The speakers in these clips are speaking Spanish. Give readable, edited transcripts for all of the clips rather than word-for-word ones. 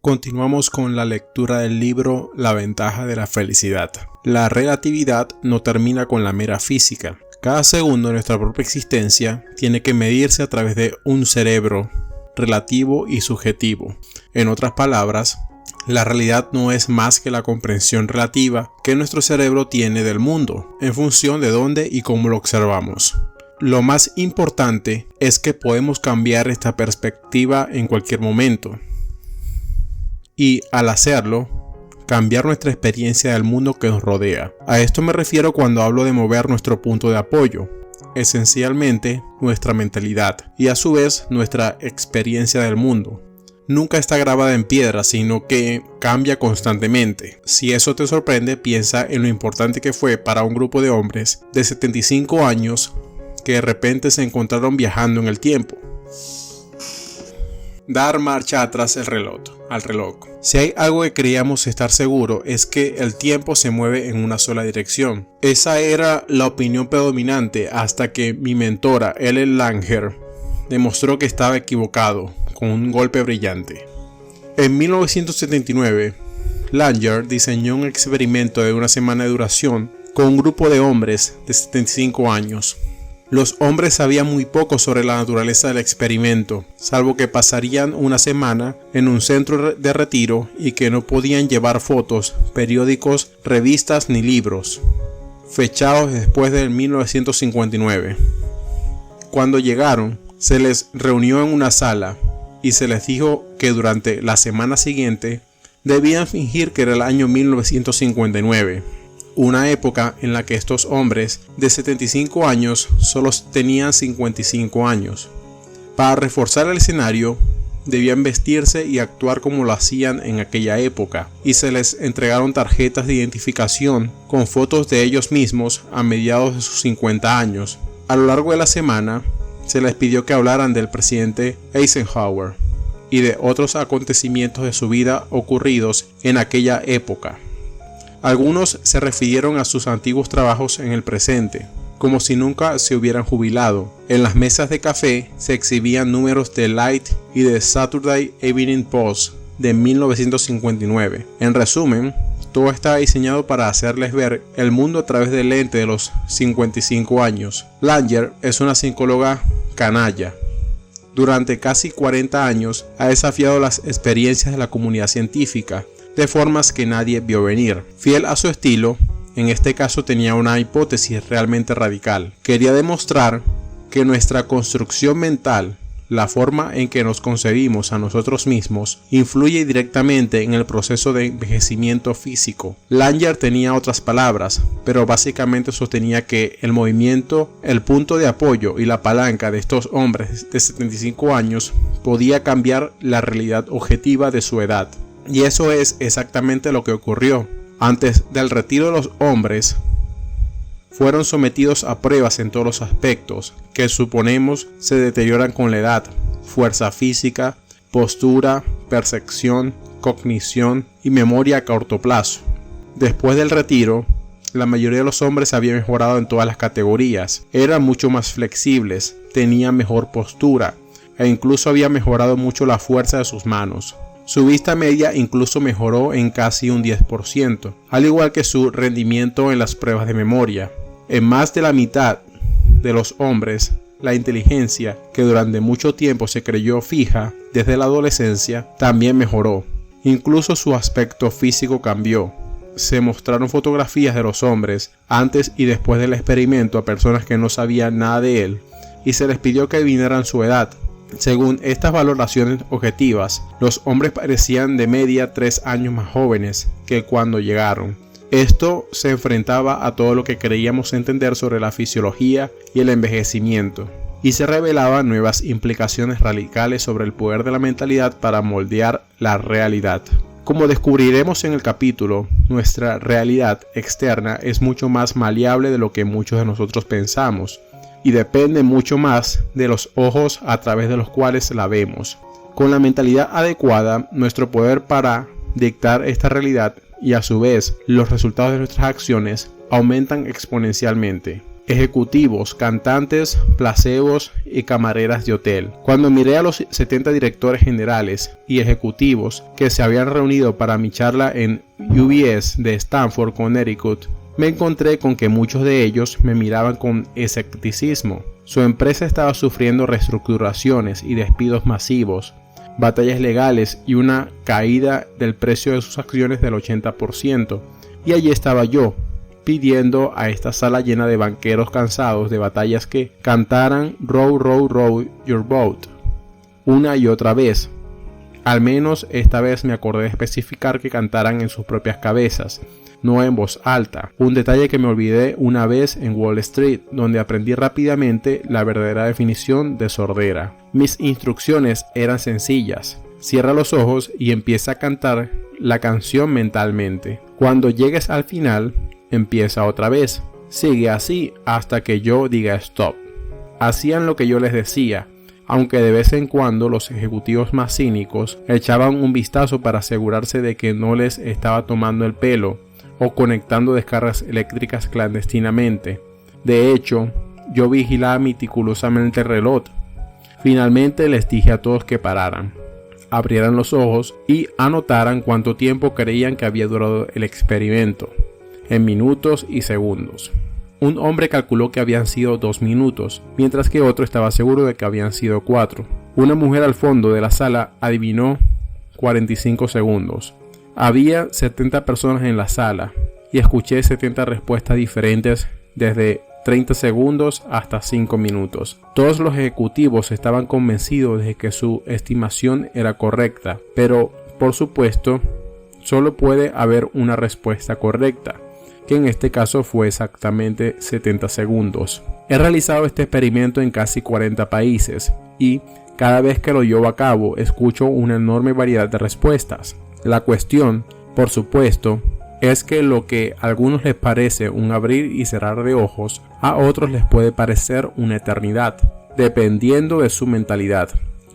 Continuamos con la lectura del libro La ventaja de la felicidad. La relatividad no termina con la mera física. Cada segundo de nuestra propia existencia tiene que medirse a través de un cerebro relativo y subjetivo. En otras palabras, la realidad no es más que la comprensión relativa que nuestro cerebro tiene del mundo, en función de dónde y cómo lo observamos. Lo más importante es que podemos cambiar esta perspectiva en cualquier momento. Y al hacerlo, cambiar nuestra experiencia del mundo que nos rodea. A esto me refiero cuando hablo de mover nuestro punto de apoyo, esencialmente nuestra mentalidad y a su vez nuestra experiencia del mundo. Nunca está grabada en piedra, sino que cambia constantemente. Si eso te sorprende, piensa en lo importante que fue para un grupo de hombres de 75 años que de repente se encontraron viajando en el tiempo. Dar marcha atrás al reloj. Si hay algo que creíamos estar seguro es que el tiempo se mueve en una sola dirección. Esa era la opinión predominante hasta que mi mentora Ellen Langer demostró que estaba equivocado con un golpe brillante. En 1979, Langer diseñó un experimento de una semana de duración con un grupo de hombres de 75 años. Los hombres sabían muy poco sobre la naturaleza del experimento, salvo que pasarían una semana en un centro de retiro y que no podían llevar fotos, periódicos, revistas ni libros, fechados después del 1959. Cuando llegaron, se les reunió en una sala y se les dijo que durante la semana siguiente debían fingir que era el año 1959. Una época en la que estos hombres de 75 años solo tenían 55 años. Para reforzar el escenario, debían vestirse y actuar como lo hacían en aquella época, y se les entregaron tarjetas de identificación con fotos de ellos mismos a mediados de sus 50 años. A lo largo de la semana, se les pidió que hablaran del presidente Eisenhower y de otros acontecimientos de su vida ocurridos en aquella época. Algunos se refirieron a sus antiguos trabajos en el presente, como si nunca se hubieran jubilado. En las mesas de café se exhibían números de Light y de Saturday Evening Post de 1959. En resumen, todo estaba diseñado para hacerles ver el mundo a través del lente de los 55 años. Langer es una psicóloga canalla. Durante casi 40 años ha desafiado las experiencias de la comunidad científica de formas que nadie vio venir. Fiel a su estilo, en este caso tenía una hipótesis realmente radical. Quería demostrar que nuestra construcción mental, la forma en que nos concebimos a nosotros mismos, influye directamente en el proceso de envejecimiento físico. Langer tenía otras palabras, pero básicamente sostenía que el movimiento, el punto de apoyo y la palanca de estos hombres de 75 años podía cambiar la realidad objetiva de su edad. Y eso es exactamente lo que ocurrió. Antes del retiro de los hombres, fueron sometidos a pruebas en todos los aspectos que suponemos se deterioran con la edad: fuerza física, postura, percepción, cognición y memoria a corto plazo. Después del retiro, la mayoría de los hombres había mejorado en todas las categorías, eran mucho más flexibles, tenían mejor postura e incluso había mejorado mucho la fuerza de sus manos. Su vista media incluso mejoró en casi un 10%, al igual que su rendimiento en las pruebas de memoria. En más de la mitad de los hombres, la inteligencia, que durante mucho tiempo se creyó fija desde la adolescencia, también mejoró. Incluso su aspecto físico cambió. Se mostraron fotografías de los hombres antes y después del experimento a personas que no sabían nada de él, y se les pidió que adivinaran su edad. Según estas valoraciones objetivas, los hombres parecían de media 3 años más jóvenes que cuando llegaron. Esto se enfrentaba a todo lo que creíamos entender sobre la fisiología y el envejecimiento, y se revelaban nuevas implicaciones radicales sobre el poder de la mentalidad para moldear la realidad. Como descubriremos en el capítulo, nuestra realidad externa es mucho más maleable de lo que muchos de nosotros pensamos, y depende mucho más de los ojos a través de los cuales la vemos. Con la mentalidad adecuada, nuestro poder para dictar esta realidad y a su vez los resultados de nuestras acciones aumentan exponencialmente. ejecutivos, cantantes, placebos y camareras de hotel. Cuando miré a los 70 directores generales y ejecutivos que se habían reunido para mi charla en UBS de Stamford, Connecticut, me encontré con que muchos de ellos me miraban con escepticismo. Su empresa estaba sufriendo reestructuraciones y despidos masivos, batallas legales y una caída del precio de sus acciones del 80%. Y allí estaba yo, pidiendo a esta sala llena de banqueros cansados de batallas que cantaran "Row, row, row your boat" una y otra vez. Al menos esta vez me acordé de especificar que cantaran en sus propias cabezas, no en voz alta, un detalle que me olvidé una vez en Wall Street, donde aprendí rápidamente la verdadera definición de sordera. Mis instrucciones eran sencillas: cierra los ojos y empieza a cantar la canción mentalmente. Cuando llegues al final, empieza otra vez. Sigue así hasta que yo diga stop. Hacían lo que yo les decía, aunque de vez en cuando los ejecutivos más cínicos echaban un vistazo para asegurarse de que no les estaba tomando el pelo o conectando descargas eléctricas clandestinamente. De hecho, yo vigilaba meticulosamente el reloj. Finalmente les dije a todos que pararan, abrieran los ojos y anotaran cuánto tiempo creían que había durado el experimento, en minutos y segundos. Un hombre calculó que habían sido 2 minutos, mientras que otro estaba seguro de que habían sido 4. Una mujer al fondo de la sala adivinó 45 segundos. Había 70 personas en la sala y escuché 70 respuestas diferentes desde 30 segundos hasta 5 minutos. Todos los ejecutivos estaban convencidos de que su estimación era correcta, pero, por supuesto, solo puede haber una respuesta correcta, que en este caso fue exactamente 70 segundos. He realizado este experimento en casi 40 países y cada vez que lo llevo a cabo escucho una enorme variedad de respuestas. La cuestión, por supuesto, es que lo que a algunos les parece un abrir y cerrar de ojos, a otros les puede parecer una eternidad, dependiendo de su mentalidad.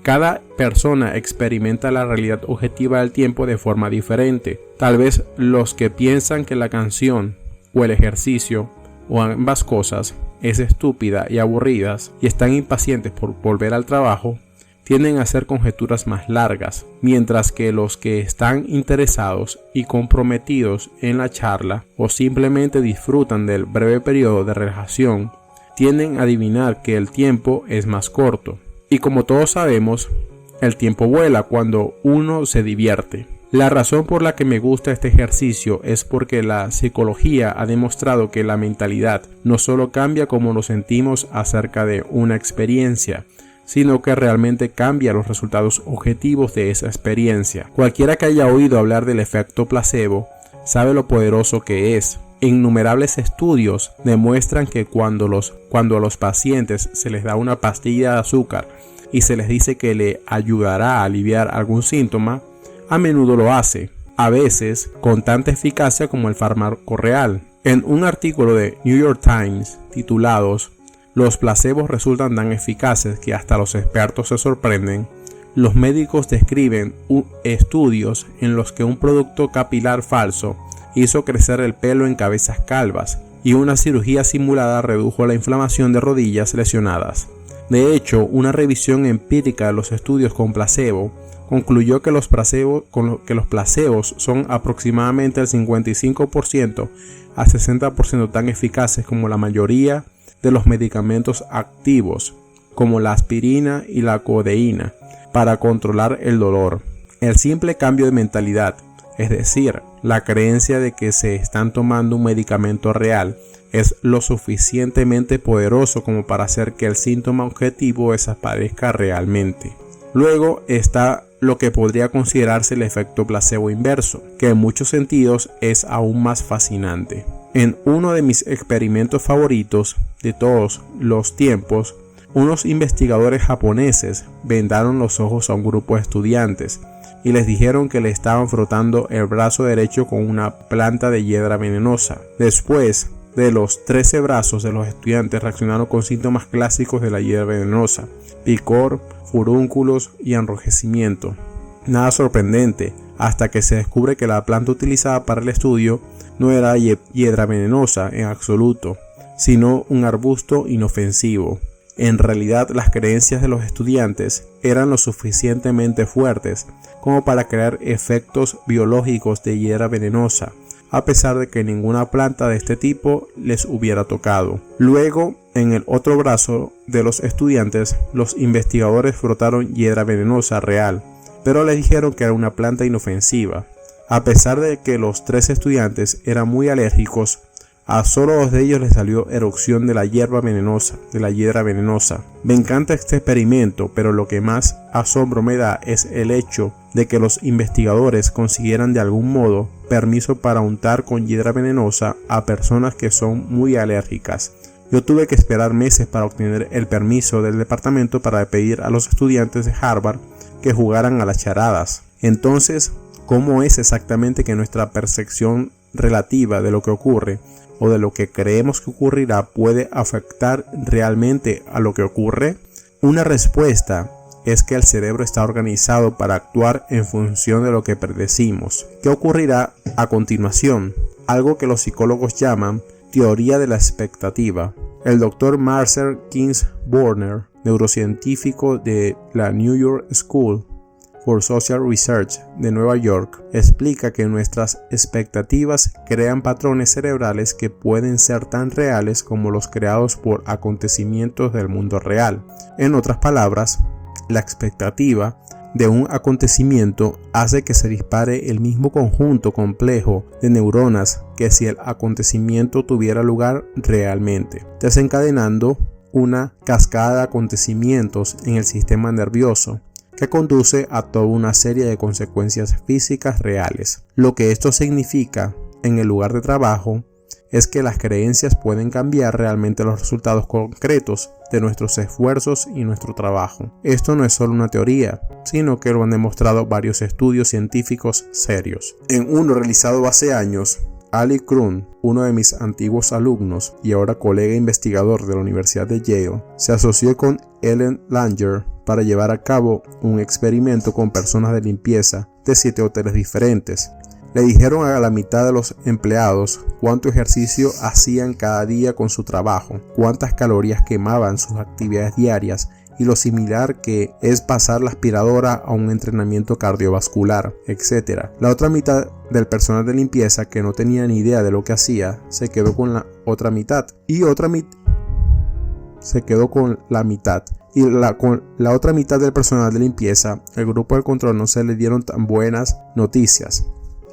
Cada persona experimenta la realidad objetiva del tiempo de forma diferente. Tal vez los que piensan que la canción o el ejercicio o ambas cosas es estúpida y aburridas y están impacientes por volver al trabajo, tienden a hacer conjeturas más largas, mientras que los que están interesados y comprometidos en la charla o simplemente disfrutan del breve periodo de relajación, tienden a adivinar que el tiempo es más corto. Y como todos sabemos, el tiempo vuela cuando uno se divierte. La razón por la que me gusta este ejercicio es porque la psicología ha demostrado que la mentalidad no solo cambia cómo nos sentimos acerca de una experiencia, sino que realmente cambia los resultados objetivos de esa experiencia. Cualquiera que haya oído hablar del efecto placebo sabe lo poderoso que es. Innumerables estudios demuestran que cuando a los pacientes se les da una pastilla de azúcar y se les dice que le ayudará a aliviar algún síntoma, a menudo lo hace, a veces con tanta eficacia como el fármaco real. En un artículo de New York Times titulados "Los placebos resultan tan eficaces que hasta los expertos se sorprenden", los médicos describen estudios en los que un producto capilar falso hizo crecer el pelo en cabezas calvas y una cirugía simulada redujo la inflamación de rodillas lesionadas. De hecho, una revisión empírica de los estudios con placebo concluyó que los placebos son aproximadamente el 55% a 60% tan eficaces como la mayoría de los medicamentos activos, como la aspirina y la codeína, para controlar el dolor. El simple cambio de mentalidad, es decir, la creencia de que se están tomando un medicamento real, es lo suficientemente poderoso como para hacer que el síntoma objetivo desaparezca realmente. Luego está lo que podría considerarse el efecto placebo inverso, que en muchos sentidos es aún más fascinante. En uno de mis experimentos favoritos de todos los tiempos, unos investigadores japoneses vendaron los ojos a un grupo de estudiantes y les dijeron que le estaban frotando el brazo derecho con una planta de hiedra venenosa. Después de los 13 brazos de los estudiantes reaccionaron con síntomas clásicos de la hiedra venenosa: picor, furúnculos y enrojecimiento. Nada sorprendente, hasta que se descubre que la planta utilizada para el estudio no era hiedra venenosa en absoluto, sino un arbusto inofensivo. En realidad, las creencias de los estudiantes eran lo suficientemente fuertes como para crear efectos biológicos de hiedra venenosa, a pesar de que ninguna planta de este tipo les hubiera tocado. Luego, en el otro brazo de los estudiantes, los investigadores frotaron hiedra venenosa real, pero les dijeron que era una planta inofensiva. A pesar de que los 3 estudiantes eran muy alérgicos, a solo 2 de ellos les salió erupción de la hiedra venenosa. Me encanta este experimento, pero lo que más asombro me da es el hecho de que los investigadores consiguieran de algún modo permiso para untar con hiedra venenosa a personas que son muy alérgicas. Yo tuve que esperar meses para obtener el permiso del departamento para pedir a los estudiantes de Harvard que jugaran a las charadas. Entonces, ¿cómo es exactamente que nuestra percepción relativa de lo que ocurre o de lo que creemos que ocurrirá puede afectar realmente a lo que ocurre? Una respuesta es que el cerebro está organizado para actuar en función de lo que predecimos. ¿Qué ocurrirá a continuación? Algo que los psicólogos llaman teoría de la expectativa. El Dr. Marcel Kingsborner, neurocientífico de la New York School for Social Research de Nueva York, explica que nuestras expectativas crean patrones cerebrales que pueden ser tan reales como los creados por acontecimientos del mundo real. En otras palabras, la expectativa de un acontecimiento hace que se dispare el mismo conjunto complejo de neuronas que si el acontecimiento tuviera lugar realmente, desencadenando una cascada de acontecimientos en el sistema nervioso que conduce a toda una serie de consecuencias físicas reales. Lo que esto significa en el lugar de trabajo es que las creencias pueden cambiar realmente los resultados concretos de nuestros esfuerzos y nuestro trabajo. Esto no es solo una teoría, sino que lo han demostrado varios estudios científicos serios. En uno realizado hace años, Ali Kroon, uno de mis antiguos alumnos y ahora colega investigador de la Universidad de Yale, se asoció con Ellen Langer para llevar a cabo un experimento con personas de limpieza de 7 hoteles diferentes. Le dijeron a la mitad de los empleados cuánto ejercicio hacían cada día con su trabajo, cuántas calorías quemaban sus actividades diarias y lo similar que es pasar la aspiradora a un entrenamiento cardiovascular, etc. La otra mitad del personal de limpieza, que no tenía ni idea de lo que hacía, se quedó con la otra mitad y con la otra mitad del personal de limpieza, el grupo de control no se le dieron tan buenas noticias.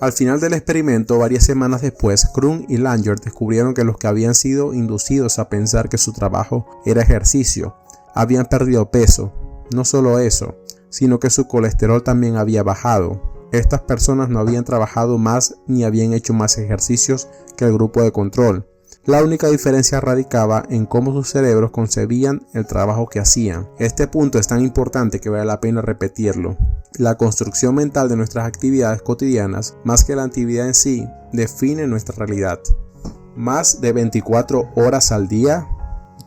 Al final del experimento, varias semanas después, Kroon y Langer descubrieron que los que habían sido inducidos a pensar que su trabajo era ejercicio habían perdido peso. No solo eso, sino que su colesterol también había bajado. Estas personas no habían trabajado más ni habían hecho más ejercicios que el grupo de control. La única diferencia radicaba en cómo sus cerebros concebían el trabajo que hacían. Este punto es tan importante que vale la pena repetirlo. La construcción mental de nuestras actividades cotidianas, más que la actividad en sí, define nuestra realidad. Más de 24 horas al día.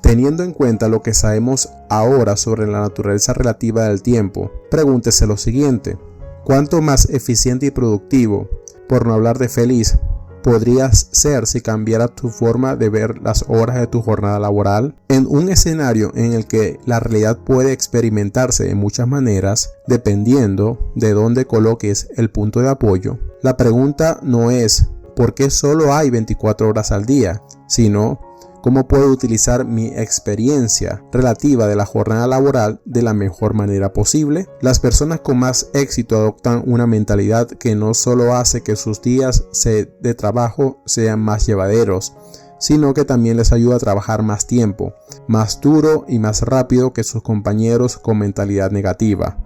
Teniendo en cuenta lo que sabemos ahora sobre la naturaleza relativa del tiempo, pregúntese lo siguiente: ¿cuánto más eficiente y productivo, por no hablar de feliz, podrías ser si cambiara tu forma de ver las horas de tu jornada laboral? En un escenario en el que la realidad puede experimentarse de muchas maneras, dependiendo de dónde coloques el punto de apoyo, la pregunta no es ¿por qué solo hay 24 horas al día?, sino ¿cómo puedo utilizar mi experiencia relativa de la jornada laboral de la mejor manera posible? Las personas con más éxito adoptan una mentalidad que no solo hace que sus días de trabajo sean más llevaderos, sino que también les ayuda a trabajar más tiempo, más duro y más rápido que sus compañeros con mentalidad negativa.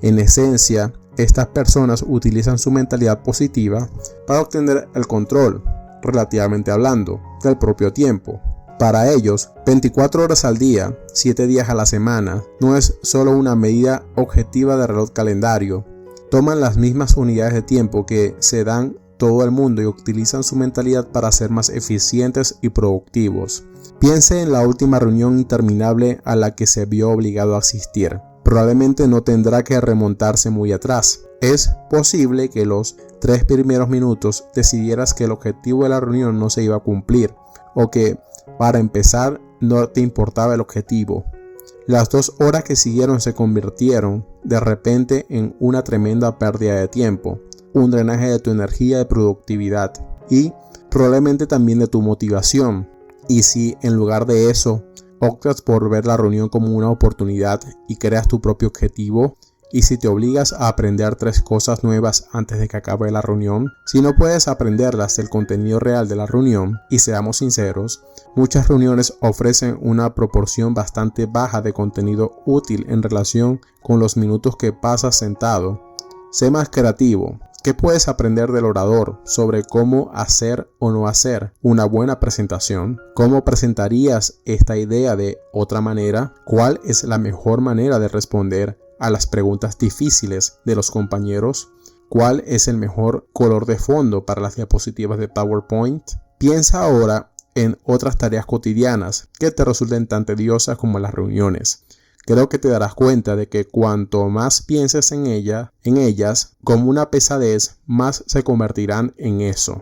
En esencia, estas personas utilizan su mentalidad positiva para obtener el control, relativamente hablando, del propio tiempo. Para ellos, 24 horas al día, 7 días a la semana, no es solo una medida objetiva de reloj calendario. Toman las mismas unidades de tiempo que se dan todo el mundo y utilizan su mentalidad para ser más eficientes y productivos. Piense en la última reunión interminable a la que se vio obligado a asistir. probablemente no tendrá que remontarse muy atrás. Es posible que los 3 primeros minutos decidieras que el objetivo de la reunión no se iba a cumplir, o que para empezar no te importaba el objetivo. Las 2 horas que siguieron se convirtieron de repente en una tremenda pérdida de tiempo, un drenaje de tu energía de productividad y probablemente también de tu motivación. Y si en lugar de eso optas por ver la reunión como una oportunidad y creas tu propio objetivo, y si te obligas a aprender 3 cosas nuevas antes de que acabe la reunión, si no puedes aprenderlas del contenido real de la reunión, y seamos sinceros, muchas reuniones ofrecen una proporción bastante baja de contenido útil en relación con los minutos que pasas sentado. Sé más creativo. ¿Qué puedes aprender del orador sobre cómo hacer o no hacer una buena presentación? ¿Cómo presentarías esta idea de otra manera? ¿Cuál es la mejor manera de responder a las preguntas difíciles de los compañeros? ¿Cuál es el mejor color de fondo para las diapositivas de PowerPoint? Piensa ahora en otras tareas cotidianas que te resulten tan tediosas como las reuniones. Creo que te darás cuenta de que cuanto más pienses en ellas como una pesadez, más se convertirán en eso.